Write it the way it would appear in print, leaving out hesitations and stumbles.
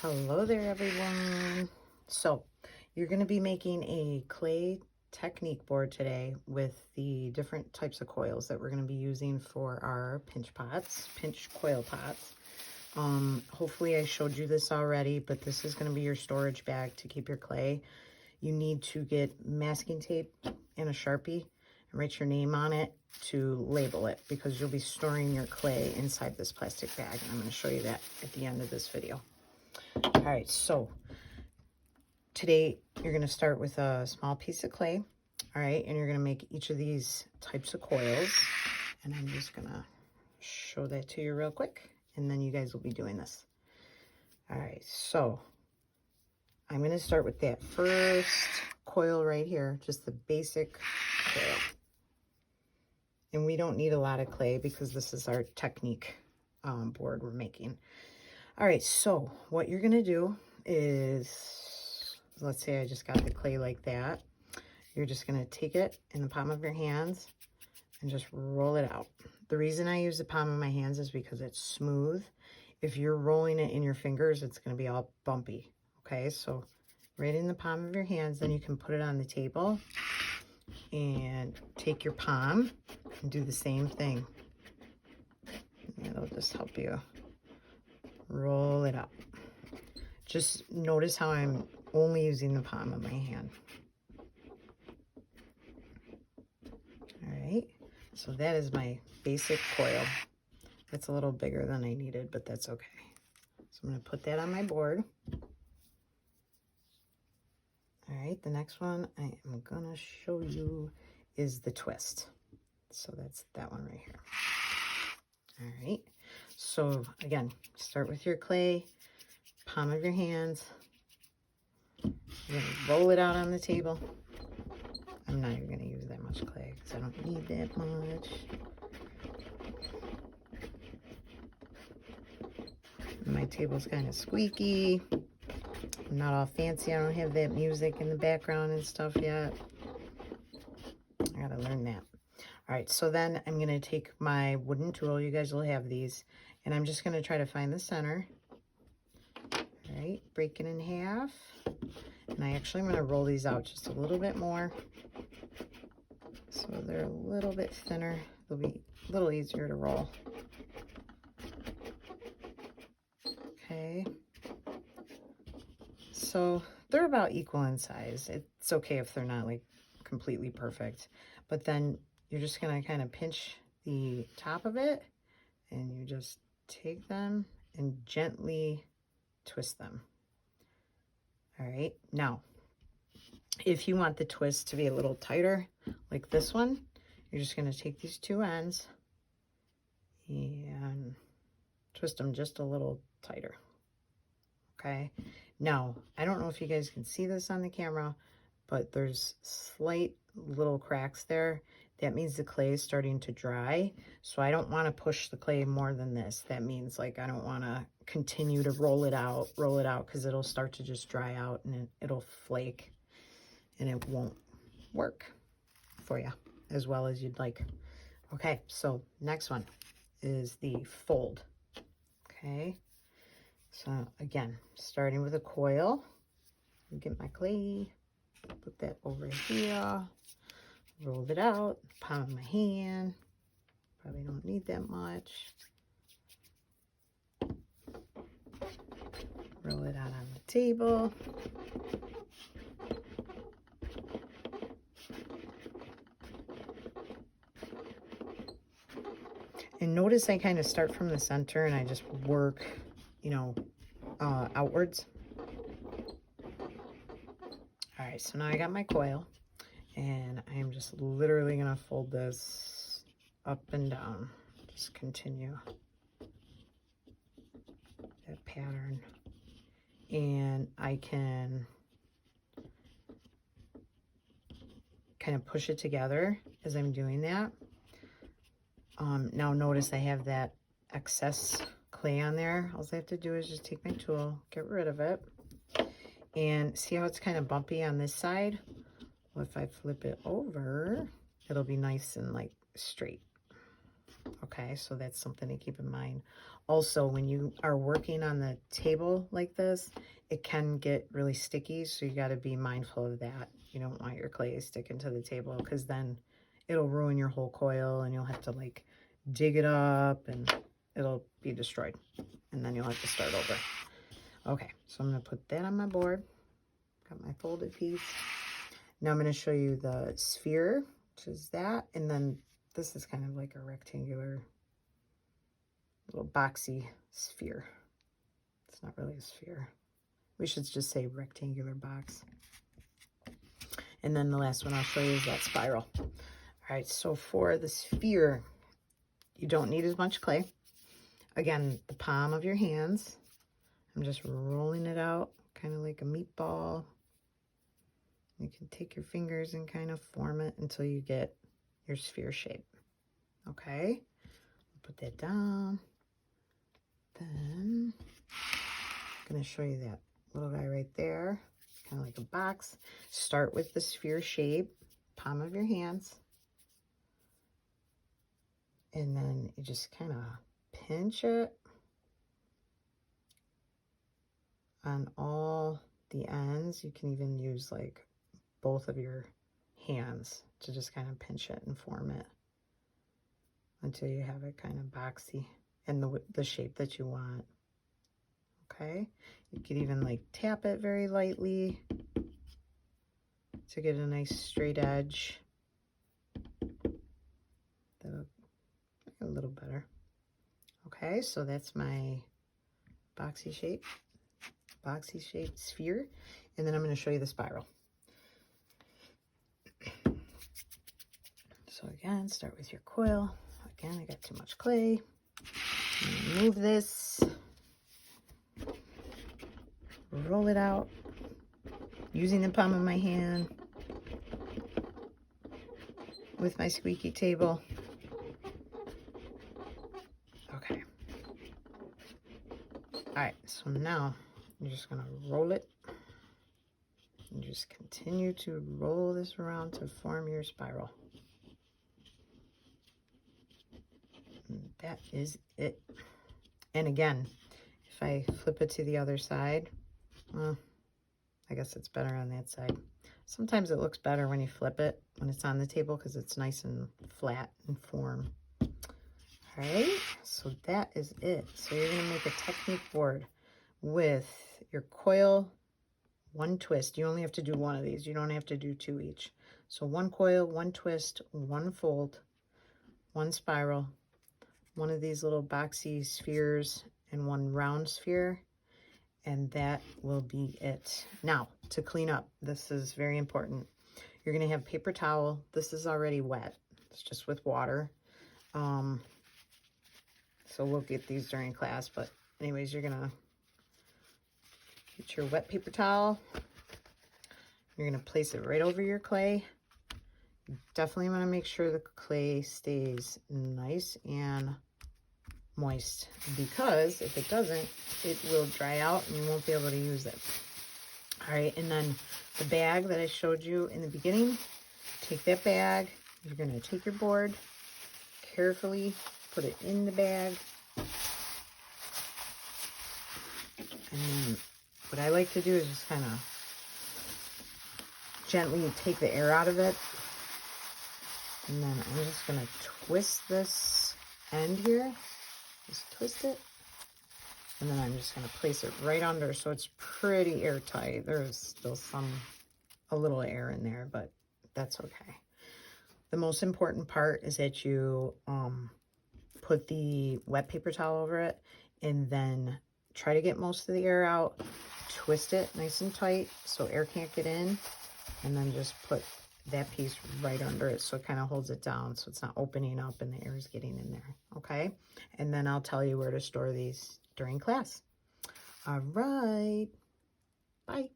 Hello there, everyone. So you're going to be making a clay technique board today with the different types of coils that we're going to be using for our pinch coil pots. Hopefully I showed you this already, but this is going to be your storage bag to keep your clay. You need to get masking tape and a Sharpie and write your name on it to label it, because you'll be storing your clay inside this plastic bag. And I'm going to show you that at the end of this video. All right, so today you're going to start with a small piece of clay, all right, and you're going to make each of these types of coils, and I'm just going to show that to you real quick, and then you guys will be doing this. All right, so I'm going to start with that first coil right here, just the basic coil. And we don't need a lot of clay because this is our technique board we're making. All right, so what you're gonna do is, let's say I just got the clay like that. You're just gonna take it in the palm of your hands and just roll it out. The reason I use the palm of my hands is because it's smooth. If you're rolling it in your fingers, it's gonna be all bumpy, okay? So right in the palm of your hands, then you can put it on the table and take your palm and do the same thing. It'll just help you roll it up. Just notice how I'm only using the palm of my hand. All right, so that is my basic coil. That's a little bigger than I needed, but that's okay. So I'm going to put that on my board. All right, the next one I am going to show you is the twist. So that's that one right here. All right, so again, start with your clay, palm of your hands. You're going to roll it out on the table. I'm not even going to use that much clay because I don't need that much. My table's kind of squeaky. I'm not all fancy. I don't have that music in the background and stuff yet. I got to learn that. All right, so then I'm going to take my wooden tool. You guys will have these. And I'm just going to try to find the center. All right, break it in half. And I actually am going to roll these out just a little bit more. So they're a little bit thinner. They'll be a little easier to roll. Okay. So they're about equal in size. It's okay if they're not like completely perfect. But then you're just going to kind of pinch the top of it, and you just take them and gently twist them. All right, now if you want the twist to be a little tighter, like this one, you're just going to take these two ends and twist them just a little tighter. Okay, now I don't know if you guys can see this on the camera, but there's slight little cracks there. That means the clay is starting to dry. So I don't want to push the clay more than this. That means like I don't want to continue to roll it out, because it'll start to just dry out and it'll flake and it won't work for you as well as you'd like. Okay, so next one is the fold. Okay, so again, starting with a coil, get my clay, put that over here, roll it out, palm of my hand. Probably don't need that much. Roll it out on the table. And notice I kind of start from the center and I just work, you know, outwards. All right, so now I got my coil. And I am just literally going to fold this up and down. Just continue that pattern. And I can kind of push it together as I'm doing that. Now notice I have that excess clay on there. All I have to do is just take my tool, get rid of it. And see how it's kind of bumpy on this side? Well, if I flip it over, it'll be nice and like straight. Okay, so that's something to keep in mind. Also, when you are working on the table like this, it can get really sticky, so you got to be mindful of that. You don't want your clay sticking to the table, because then it'll ruin your whole coil, and you'll have to like dig it up, and it'll be destroyed, and then you'll have to start over. Okay, so I'm going to put that on my board. Got my folded piece. Now I'm going to show you the sphere, which is that, and then this is kind of like a rectangular little boxy sphere. It's not really a sphere. We should just say rectangular box. And then the last one I'll show you is that spiral. All right, so for the sphere, you don't need as much clay. Again, the palm of your hands. I'm just rolling it out, kind of like a meatball. You can take your fingers and kind of form it until you get your sphere shape. Okay, put that down. Then I'm going to show you that little guy right there, kind of like a box. Start with the sphere shape, palm of your hands, and then you just kind of pinch it on all the ends. You can even use like both of your hands to just kind of pinch it and form it until you have it kind of boxy and the shape that you want. Okay, you could even like tap it very lightly to get a nice straight edge. That'll make it a little better. Okay, so that's my boxy shape sphere, and then I'm going to show you the spiral. So again, start with your coil. Again, I got too much clay. Move this, roll it out using the palm of my hand with my squeaky table. Okay. All right, so now you're just gonna roll it and just continue to roll this around to form your spiral. And that is it. And again, if I flip it to the other side, well, I guess it's better on that side. Sometimes it looks better when you flip it, when it's on the table, because it's nice and flat in form. All right, so that is it. So you're going to make a technique board with your coil, one twist. You only have to do one of these. You don't have to do two each. So one coil, one twist, one fold, one spiral, one of these little boxy spheres, and one round sphere. And that will be it. Now, to clean up, this is very important. You're going to have paper towel. This is already wet. It's just with water. So we'll get these during class. But anyways, you're going to get your wet paper towel. You're going to place it right over your clay. You definitely want to make sure the clay stays nice and moist, because if it doesn't, it will dry out and you won't be able to use it. All right, and then the bag that I showed you in the beginning, take that bag, you're going to take your board, carefully put it in the bag, and then what I like to do is just kind of gently take the air out of it, and then I'm just going to twist this end here. Just twist it, and then I'm just going to place it right under, so it's pretty airtight. There's still a little air in there, but that's okay. The most important part is that you put the wet paper towel over it, and then try to get most of the air out. Twist it nice and tight so air can't get in, and then just put that piece right under it so it kind of holds it down so it's not opening up and the air is getting in there. Okay, and then I'll tell you where to store these during class. All right, bye.